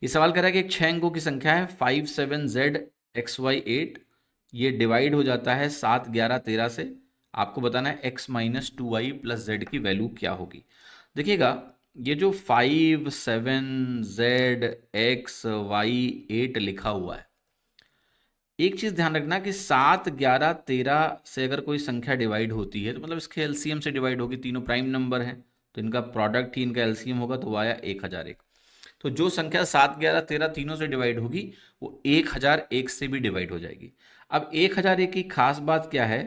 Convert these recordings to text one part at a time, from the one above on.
ये सवाल कर रहा है कि एक 6 अंकों की संख्या है 57Z XY8, ये डिवाइड हो जाता है 7, 11, 13 से। आपको बताना है x-2y+z की वैल्यू क्या होगी। देखिएगा, ये जो 57ZXY8 लिखा हुआ है, एक चीज ध्यान रखना कि 7, 11, 13 से अगर कोई संख्या डिवाइड होती है तो मतलब इसके एलसीएम से डिवाइड होगी। तीनों प्राइम नंबर हैं तो इनका प्रोडक्ट ही इनका एलसीएम होगा, तो वो आया 1001। तो जो संख्या 7, 11, 13 तीनों से डिवाइड होगी वो 1001 से भी डिवाइड हो जाएगी। अब 1001 की खास बात क्या है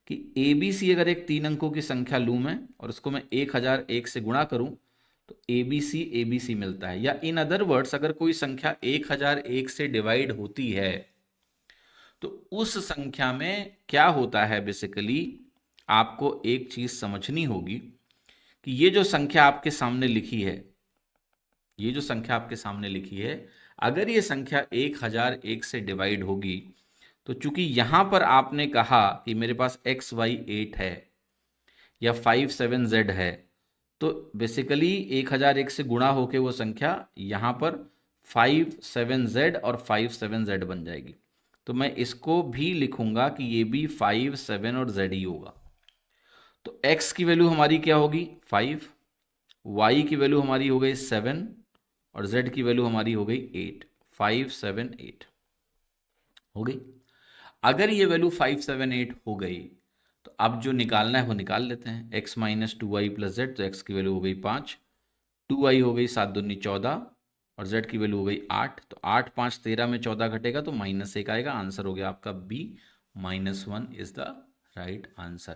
कि ए बी सी अगर एक 3 अंकों की संख्या लूँ मैं और उसको मैं 1001 से गुणा करूं तो ए बी सी मिलता है। या इन अदर वर्ड्स, अगर कोई संख्या 1001 से डिवाइड होती है तो उस संख्या में क्या होता है, बेसिकली आपको एक चीज समझनी होगी कि ये जो संख्या आपके सामने लिखी है, ये जो संख्या आपके सामने लिखी है, अगर ये संख्या 1001 से डिवाइड होगी तो चूंकि यहां पर आपने कहा कि मेरे पास XY8 है या 57Z है, तो बेसिकली 1001 से गुणा होके वो संख्या यहां पर 57Z और 57Z बन जाएगी। तो मैं इसको भी लिखूंगा कि ये भी 5, 7 और Z ही होगा। तो x की वैल्यू हमारी क्या होगी 5, y की वैल्यू हमारी हो गई 7 और z की वैल्यू हमारी हो गई 8। 5, 7, 8 हो गई। अगर ये वैल्यू 5, 7, 8 हो गई तो अब जो निकालना है वो निकाल लेते हैं। x-2y+z, तो x की वैल्यू हो गई 5, 2y हो गई 7 दूनी 14 और z की वैल्यू हो गई 8। तो 8, 5, 13 में 14 घटेगा तो -1 आएगा। आंसर हो गया आपका B, -1 is the right answer.